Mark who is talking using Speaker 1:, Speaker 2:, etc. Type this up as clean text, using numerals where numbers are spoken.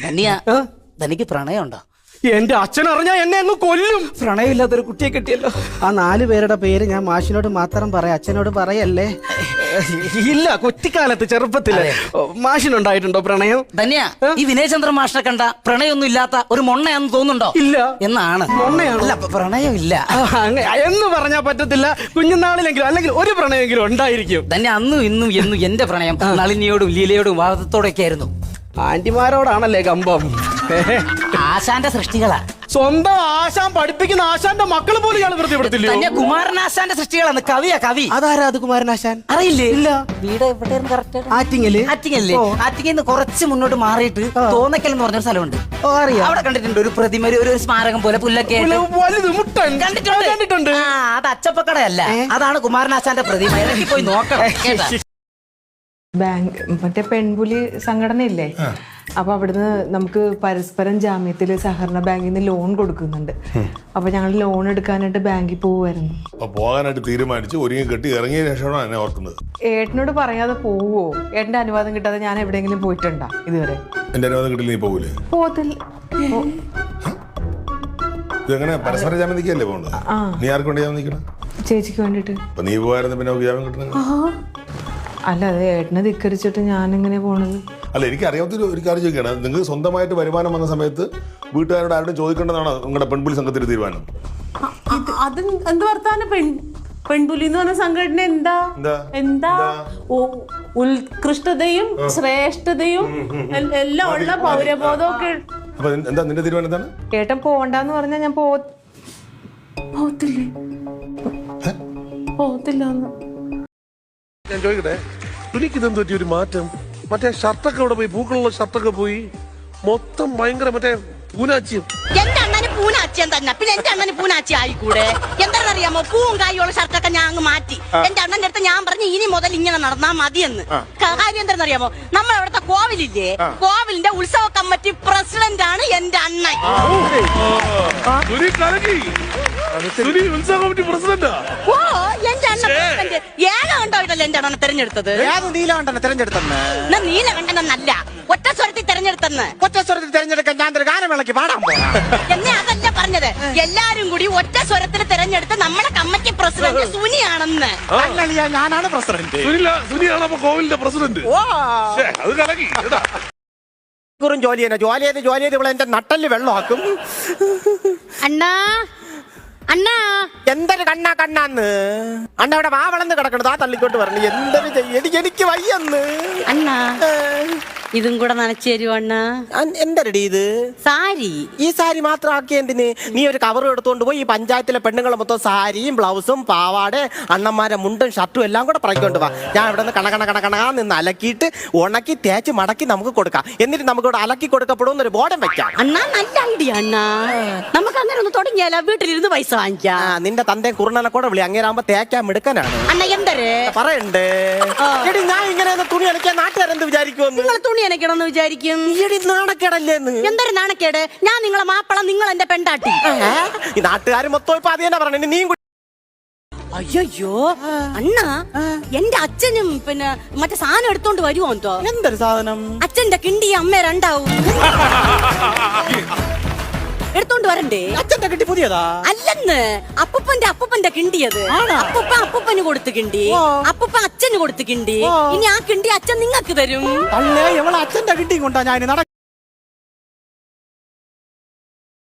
Speaker 1: ധന്യ തനിക്ക് പ്രണയമുണ്ടോ?
Speaker 2: എന്റെ അച്ഛൻ അറിഞ്ഞാ എന്നെ അങ്ങ് കൊല്ലും.
Speaker 1: പ്രണയമില്ലാത്തൊരു കുട്ടിയെ കിട്ടിയല്ലോ.
Speaker 2: ആ 4 പേരുടെ പേര് ഞാൻ മാഷിനോട് മാത്രം പറയാം, അച്ഛനോട് പറയല്ലേ. ഇല്ല, കുട്ടിക്കാലത്ത് ചെറുപ്പത്തില് മാഷിനുണ്ടായിട്ടുണ്ടോ പ്രണയം?
Speaker 1: ധന്യ, ഈ വിനയചന്ദ്രൻ മാഷിനെ കണ്ട പ്രണയമൊന്നും ഇല്ലാത്ത ഒരു മൊണ്ണയാന്ന് തോന്നുന്നുണ്ടോ?
Speaker 2: ഇല്ല
Speaker 1: എന്നാണ്.
Speaker 2: മൊണ്ണയാണ്.
Speaker 1: അല്ല, പ്രണയം ഇല്ല
Speaker 2: എന്ന് പറഞ്ഞാ പറ്റത്തില്ല. കുഞ്ഞുനാളിലെങ്കിലും അല്ലെങ്കിൽ ഒരു പ്രണയമെങ്കിലും ഉണ്ടായിരിക്കും.
Speaker 1: ധന്യ, അന്നും ഇന്നും എന്നും എന്റെ പ്രണയം നളിനിയോടും ലീലയോടും വാദത്തോടൊക്കെ ആയിരുന്നു.
Speaker 2: ആന്റിമാരോടാണല്ലേ കമ്പം.
Speaker 1: ആശാന്റെ സൃഷ്ടികളാ.
Speaker 2: സ്വന്തം ആശാൻ പഠിപ്പിക്കുന്ന ആശാന്റെ മക്കള് പോലും ഇയാൾ വൃത്തിപ്പെടുത്തില്ല.
Speaker 1: ധന്യ, കുമാരനാശാന്റെ സൃഷ്ടികളാണ്. കവിയാ കവി.
Speaker 2: അതാരാ അത് കുമാരനാശാൻ?
Speaker 1: അറിയില്ലേ?
Speaker 2: ഇല്ല.
Speaker 1: വീട് എവിടെയായിരുന്നു കറക്റ്റ്?
Speaker 2: ആറ്റിങ്ങല്.
Speaker 1: ആറ്റിങ്ങല്ലേ? ആറ്റിങ്ങിന്ന് കുറച്ച് മുന്നോട്ട് മാറിയിട്ട് തോന്നക്കൽ എന്ന് പറഞ്ഞൊരു സ്ഥലമുണ്ട്.
Speaker 2: അറിയാം.
Speaker 1: അവിടെ കണ്ടിട്ടുണ്ട് ഒരു പ്രതിമ, ഒരു സ്മാരകം പോലെ പുല്ലൊക്കെ
Speaker 2: വലുത് മുട്ടൻ
Speaker 1: കണ്ടിട്ടുണ്ട്. അത് അച്ചപ്പക്കടയല്ല, അതാണ് കുമാരനാശാന്റെ പ്രതിമ. ഇറങ്ങി പോയി നോക്കണം കേട്ടാ.
Speaker 3: ബാങ്ക് മറ്റേ പെൺപുലി സംഘടനയില്ലേ, അപ്പൊ അവിടുന്ന് നമുക്ക് പരസ്പരം ജാമ്യത്തിൽ സഹകരണ ബാങ്കിൽ നിന്ന് ലോൺ കൊടുക്കുന്നുണ്ട്. അപ്പൊ ഞങ്ങൾ ലോൺ എടുക്കാനായിട്ട് ബാങ്കിൽ പോവുമായിരുന്നു.
Speaker 4: പോകാനായിട്ട് തീരുമാനിച്ച് ഒരുങ്ങി കെട്ടി ഇറങ്ങിയ ശേഷമാണ് എന്നെ ഓർക്കുന്നത്.
Speaker 3: ഏട്ടനോട് പറയാതെ പോവോ? ഏട്ടന്റെ അനുവാദം കിട്ടാതെ ഞാൻ എവിടെയെങ്കിലും പോയിട്ടുണ്ടാ ഇതുവരെ?
Speaker 4: എന്റെ അനുവാദം കിട്ടില്ല, നീ പോകൂലേ?
Speaker 3: പോത്തില്ല.
Speaker 4: ഇതെങ്ങനെ പരസ്പരം ജാമ്യം നിൽക്കല്ലേ പോകേണ്ടത്? നീ ആർക്ക് വേണ്ടി ജാമ്യം നിൽക്കണം?
Speaker 3: ചേച്ചിക്ക് വേണ്ടിട്ട്.
Speaker 4: അപ്പൊ നീ പോകായിരുന്നു പിന്നെ നമുക്ക് ജാമ്യം കിട്ടണം.
Speaker 3: അല്ല, അത് ഏട്ടനെ ധിക്കരിച്ചിട്ട് ഞാൻ എങ്ങനെ പോണത്?
Speaker 4: അല്ല, എനിക്ക് അറിയാത്തൊരു ഒരു കാര്യം ചോദിക്കുകയാണ്. നിങ്ങൾക്ക് സ്വന്തമായിട്ട് വരുമാനം വന്ന സമയത്ത് വീട്ടുകാരോട് ആരോടും ചോദിക്കേണ്ടതാണ് നിങ്ങളുടെ പെൺപുലി സംഘത്തിന്റെ തീരുമാനം.
Speaker 5: അത് എന്ത് വർത്താനം? പെൺപുലി എന്ന് പറഞ്ഞ സംഘടന എന്താ ഉത്കൃഷ്ടതയും ശ്രേഷ്ഠതയും എല്ലാം ഉള്ള പൗരബോധം ഒക്കെ.
Speaker 4: അപ്പൊ എന്താ നിന്റെ തീരുമാനം? എന്താണ്?
Speaker 3: ഏട്ടൻ പോവണ്ടെന്ന് പറഞ്ഞാൽ ഞാൻ
Speaker 5: പോത്തില്ല.
Speaker 6: ഞാൻ ചോദിക്കട്ടെ, തുനിക്ക് ഇതെന്ത് പറ്റിയ ഒരു മാറ്റം? മറ്റേ ഷർട്ടൊക്കെ ഇവിടെ പോയി, പൂക്കളുള്ള ഷർട്ടൊക്കെ പോയി, മൊത്തം ഭയങ്കര മറ്റേ പൂനാച്ചിയും.
Speaker 7: എന്റെ അണ്ണന് പൂനാച്ചിയം തന്നെ. പിന്നെ എന്റെ അണ്ണന് പൂനാച്ചി ആയിക്കൂടെ? എന്താണെന്നറിയാമോ, പൂവും കായുള്ള ഷർട്ടൊക്കെ ഞാൻ അങ്ങ് മാറ്റി. എന്റെ അണ്ണന്റെ അടുത്ത് ഞാൻ പറഞ്ഞു ഇനി മുതൽ ഇങ്ങനെ നടന്നാ മതിയെന്ന്. കാര്യം എന്താണെന്നറിയാമോ, നമ്മൾ അവിടുത്തെ കോവിലില്ലേ, കോവിലിന്റെ ഉത്സവ കമ്മിറ്റി പ്രസിഡന്റ് ആണ് എന്റെ അണ്ണൻ. ഓ, എന്റെ അണ്ണൻ പ്രസിഡന്റ്. ഏകകണ്ഠമായിട്ടല്ലേ എന്റെ അണ്ണനെ തെരഞ്ഞെടുത്തത്?
Speaker 8: നീലകണ്ഠനെ തെരഞ്ഞെടുത്തെന്ന്?
Speaker 7: നീലകണ്ഠനല്ല, ഒറ്റ സ്വരത്തിൽ തെരഞ്ഞെടുത്തെന്ന്.
Speaker 8: ഒറ്റ സ്വരത്തിൽ തെരഞ്ഞെടുക്കാൻ ഞാൻ ഒരു ഗാനമേളയ്ക്ക് പാടാൻ പോകാം.
Speaker 7: എന്നെ അതല്ല പറഞ്ഞത്, എല്ലാരും കൂടി ഒറ്റ സ്വരത്തിൽ തെരഞ്ഞെടുത്ത് നമ്മളെ കമ്മിറ്റി പ്രസിഡന്റ് സുനിയാണെന്ന്.
Speaker 8: ഞാനാണ് പ്രസിഡന്റ്.
Speaker 6: സുനിയാണ് കോവിലിന്റെ പ്രസിഡന്റ്. അത് കലക്കി.
Speaker 8: ജോലി ചെയ്ത് ഇവിടെ എന്റെ നട്ടല് വെള്ളമാക്കും.
Speaker 7: അണ്ണാ അണ്ണാ,
Speaker 8: എന്തൊരു കണ്ണാന്ന് അണ്ണ അവിടെ വാ വളർന്ന് കിടക്കണത്. ആ തള്ളിക്കോട്ട് പറഞ്ഞു എന്തൊരു എനിക്ക് വയ്യന്ന്.
Speaker 7: അണ്ണാ, ഇതും കൂടെ നനച്ചു തരുമോ അണ്ണാ?
Speaker 8: എന്തരടി ഇത്?
Speaker 7: സാരി.
Speaker 8: ഈ സാരി മാത്രം ആക്കിയ എന്തിന്? നീ ഒരു കവർ എടുത്തോണ്ട് പോയി ഈ പഞ്ചായത്തിലെ പെണ്ണുങ്ങളെ മൊത്തം സാരിയും ബ്ലൗസും പാവാടെ അണ്ണന്മാരെ മുണ്ടും ഷർട്ടും എല്ലാം കൂടെ പറക്കൊണ്ട് വാ. ഞാൻ ഇവിടെ നിന്ന് കണ നിന്ന് അലക്കിയിട്ട് ഉണക്കി തേച്ച് മടക്കി നമുക്ക് കൊടുക്കാം. എന്നിട്ട് നമുക്ക് ഇവിടെ അലക്കി കൊടുക്കപ്പെടുന്ന ഒരു ബോർഡം വെക്കാം.
Speaker 7: അണ്ണാ, നല്ല ഐഡിയ അണ്ണാ. നമുക്ക് അങ്ങനെ ഒന്ന് തുടങ്ങിയാലോ, വീട്ടിലിരുന്ന് പൈസ വാങ്ങിക്കാം.
Speaker 8: നിന്റെ തന്റെ കുറുനനെ കൂടെ വിളി, അങ്ങേരാകുമ്പോ തേക്കാൻ മിടുക്കനാണ്.
Speaker 7: അണ്ണ എന്തര്
Speaker 8: പറയണ്ടേ? എടി, ഞാൻ ഇങ്ങനെ തുണി അലക്കിയാൽ നാട്ടുകാരെന്ത് വിചാരിക്കുമെന്ന്?
Speaker 7: നിങ്ങൾ തുണി അനക്കണമെന്ന് വിചാരിക്കും.
Speaker 8: നാണക്കേടല്ലേന്ന്?
Speaker 7: എന്തൊരു നാണക്കേട്? ഞാൻ നിങ്ങളെ മാപ്പിള, നിങ്ങൾ എന്റെ പെണ്ടാട്ടി.
Speaker 8: ഈ നാട്ടുകാർ മൊത്തം ഇപ്പൊ അത് തന്നെ പറഞ്ഞു. നീ
Speaker 7: അയ്യോ അണ്ണാ, എന്റെ അച്ഛനും പിന്നെ മറ്റേ സാധനം എടുത്തോണ്ട് വരുമോ എന്തോ?
Speaker 8: എന്തൊരു സാധനം?
Speaker 7: അച്ഛന്റെ കിണ്ടി അമ്മ രണ്ടാവും എടുത്തോണ്ട് വരണ്ടേ?
Speaker 8: അച്ഛന്റെ കിട്ടി പുതിയതാ?
Speaker 7: അല്ലെന്ന്, അപ്പൂപ്പന്റെ കിണ്ടിയത്. അപ്പൂപ്പന് കൊടുത്ത് കിണ്ടി, അപ്പൂപ്പ അച്ഛന് കൊടുത്ത് കിണ്ടി. ഇനി ആ കിണ്ടി അച്ഛൻ നിങ്ങൾക്ക് തരും.
Speaker 8: അല്ലേ, ഇവളെ അച്ഛന്റെ കിട്ടി കൊണ്ടാ ഞാൻ